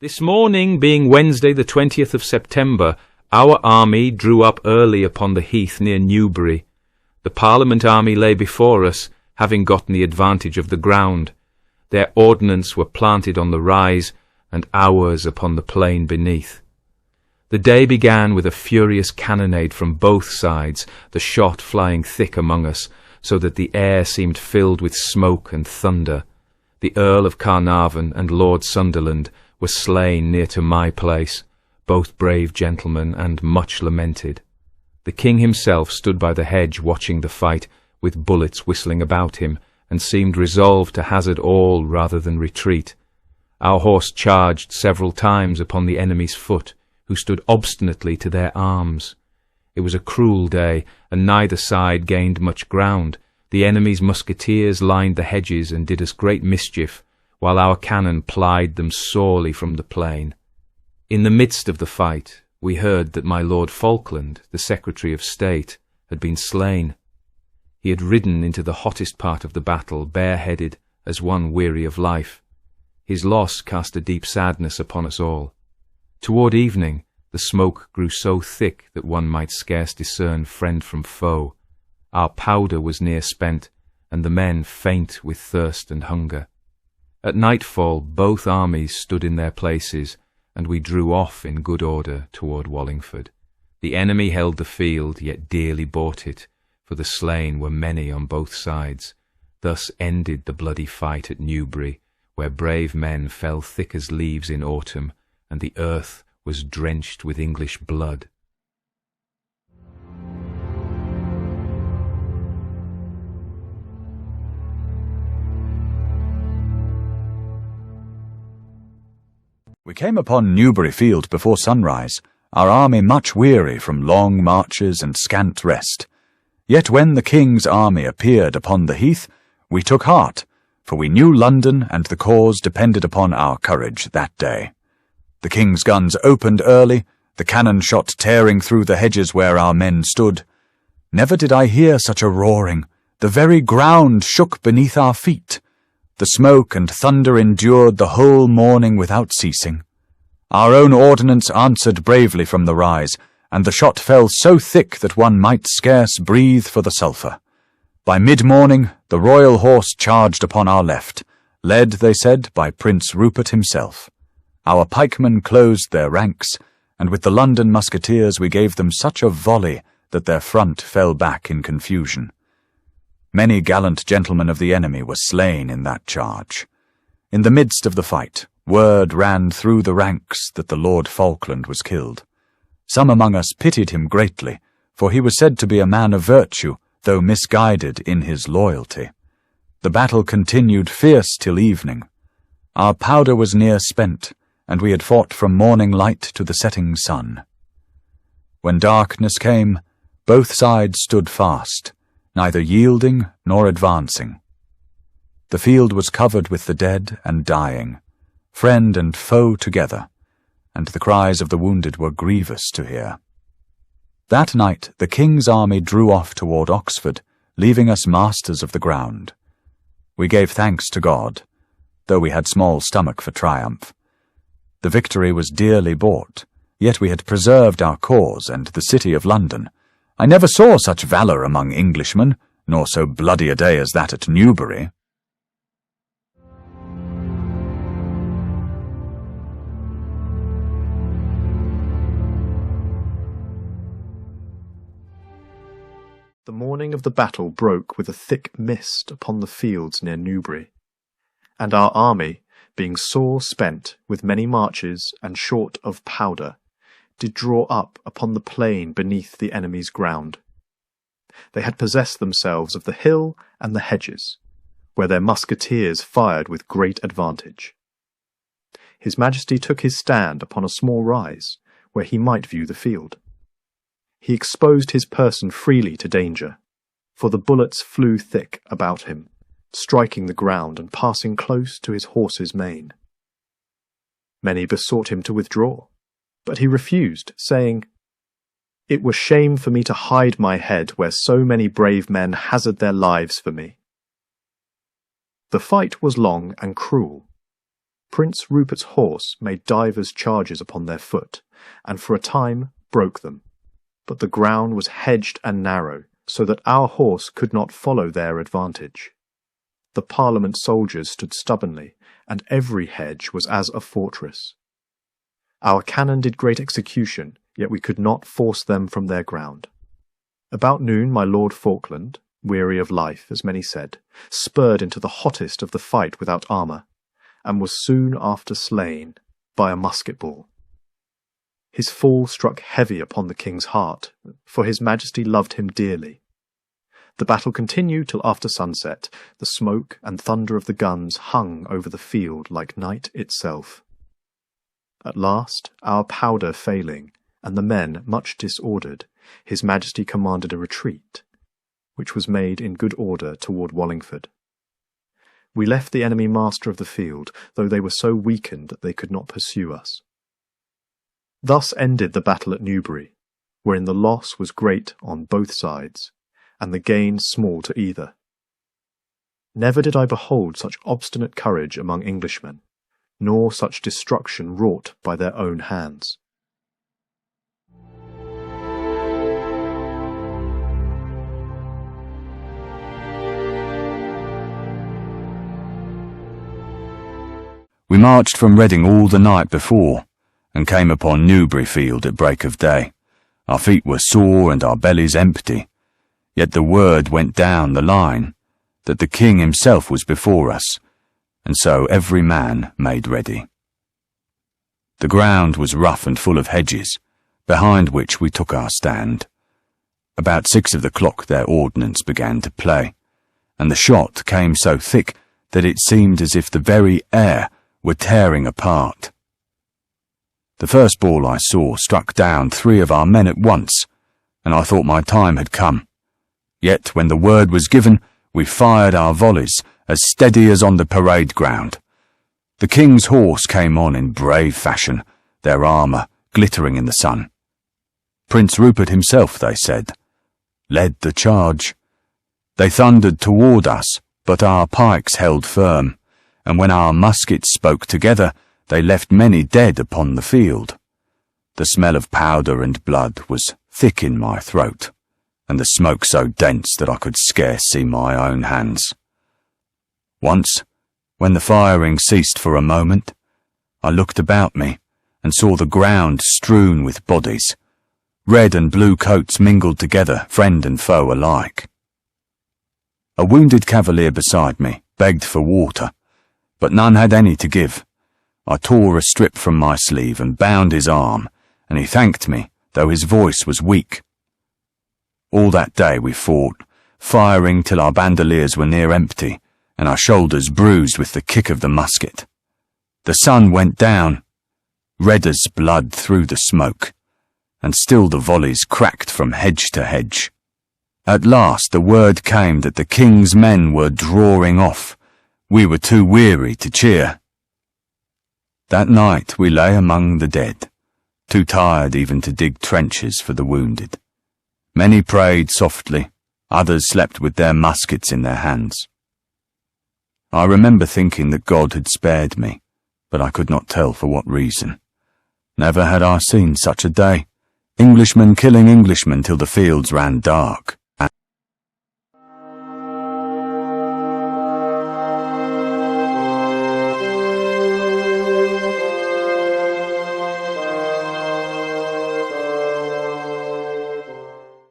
This morning, being Wednesday the 20th of September, our army drew up early upon the heath near Newbury. The Parliament army lay before us, having gotten the advantage of the ground. Their ordnance were planted on the rise, and ours upon the plain beneath. The day began with a furious cannonade from both sides, the shot flying thick among us, so that the air seemed filled with smoke and thunder. The Earl of Carnarvon and Lord Sunderland were slain near to my place, both brave gentlemen and much lamented. The king himself stood by the hedge watching the fight, with bullets whistling about him, and seemed resolved to hazard all rather than retreat. Our horse charged several times upon the enemy's foot, who stood obstinately to their arms. It was a cruel day, and neither side gained much ground. The enemy's musketeers lined the hedges and did us great mischief, while our cannon plied them sorely from the plain. In the midst of the fight, we heard that my Lord Falkland, the Secretary of State, had been slain. He had ridden into the hottest part of the battle, bareheaded, as one weary of life. His loss cast a deep sadness upon us all. Toward evening, the smoke grew so thick that one might scarce discern friend from foe. Our powder was near spent, and the men faint with thirst and hunger. At nightfall both armies stood in their places, and we drew off in good order toward Wallingford. The enemy held the field, yet dearly bought it, for the slain were many on both sides. Thus ended the bloody fight at Newbury, where brave men fell thick as leaves in autumn, and the earth was drenched with English blood. We came upon Newbury Field before sunrise, our army much weary from long marches and scant rest. Yet when the king's army appeared upon the heath, we took heart, for we knew London and the cause depended upon our courage that day. The king's guns opened early, the cannon shot tearing through the hedges where our men stood. Never did I hear such a roaring. The very ground shook beneath our feet. The smoke and thunder endured the whole morning without ceasing. Our own ordnance answered bravely from the rise, and the shot fell so thick that one might scarce breathe for the sulphur. By mid-morning the royal horse charged upon our left, led, they said, by Prince Rupert himself. Our pikemen closed their ranks, and with the London musketeers we gave them such a volley that their front fell back in confusion. Many gallant gentlemen of the enemy were slain in that charge. In the midst of the fight, word ran through the ranks that the Lord Falkland was killed. Some among us pitied him greatly, for he was said to be a man of virtue, though misguided in his loyalty. The battle continued fierce till evening. Our powder was near spent, and we had fought from morning light to the setting sun. When darkness came, both sides stood fast, neither yielding nor advancing. The field was covered with the dead and dying, friend and foe together, and the cries of the wounded were grievous to hear. That night the king's army drew off toward Oxford, leaving us masters of the ground. We gave thanks to God, though we had small stomach for triumph. The victory was dearly bought, yet we had preserved our cause and the city of London. I never saw such valour among Englishmen, nor so bloody a day as that at Newbury. The morning of the battle broke with a thick mist upon the fields near Newbury, and our army, being sore spent with many marches and short of powder, did draw up upon the plain beneath the enemy's ground. They had possessed themselves of the hill and the hedges, where their musketeers fired with great advantage. His Majesty took his stand upon a small rise, where he might view the field. He exposed his person freely to danger, for the bullets flew thick about him, striking the ground and passing close to his horse's mane. Many besought him to withdraw, but he refused, saying, "It were shame for me to hide my head where so many brave men hazard their lives for me." The fight was long and cruel. Prince Rupert's horse made divers charges upon their foot, and for a time broke them. But the ground was hedged and narrow, so that our horse could not follow their advantage. The Parliament soldiers stood stubbornly, and every hedge was as a fortress. Our cannon did great execution, yet we could not force them from their ground. About noon my Lord Falkland, weary of life, as many said, spurred into the hottest of the fight without armour, and was soon after slain by a musket ball. His fall struck heavy upon the king's heart, for his majesty loved him dearly. The battle continued till after sunset. The smoke and thunder of the guns hung over the field like night itself. At last, our powder failing, and the men much disordered, his majesty commanded a retreat, which was made in good order toward Wallingford. We left the enemy master of the field, though they were so weakened that they could not pursue us. Thus ended the battle at Newbury, wherein the loss was great on both sides, and the gain small to either. Never did I behold such obstinate courage among Englishmen, nor such destruction wrought by their own hands. We marched from Reading all the night before, and came upon Newbury Field at break of day. Our feet were sore and our bellies empty, yet the word went down the line that the king himself was before us, and so every man made ready. The ground was rough and full of hedges, behind which we took our stand. About 6 of the clock their ordnance began to play, and the shot came so thick that it seemed as if the very air were tearing apart. The first ball I saw struck down 3 of our men at once, and I thought my time had come. Yet when the word was given, we fired our volleys as steady as on the parade ground. The king's horse came on in brave fashion, their armour glittering in the sun. Prince Rupert himself, they said, led the charge. They thundered toward us, but our pikes held firm, and when our muskets spoke together, they left many dead upon the field. The smell of powder and blood was thick in my throat, and the smoke so dense that I could scarce see my own hands. Once, when the firing ceased for a moment, I looked about me and saw the ground strewn with bodies, red and blue coats mingled together, friend and foe alike. A wounded cavalier beside me begged for water, but none had any to give. I tore a strip from my sleeve and bound his arm, and he thanked me, though his voice was weak. All that day we fought, firing till our bandoliers were near empty, and our shoulders bruised with the kick of the musket. The sun went down, red as blood through the smoke, and still the volleys cracked from hedge to hedge. At last the word came that the king's men were drawing off. We were too weary to cheer. That night we lay among the dead, too tired even to dig trenches for the wounded. Many prayed softly, others slept with their muskets in their hands. I remember thinking that God had spared me, but I could not tell for what reason. Never had I seen such a day, Englishmen killing Englishmen till the fields ran dark.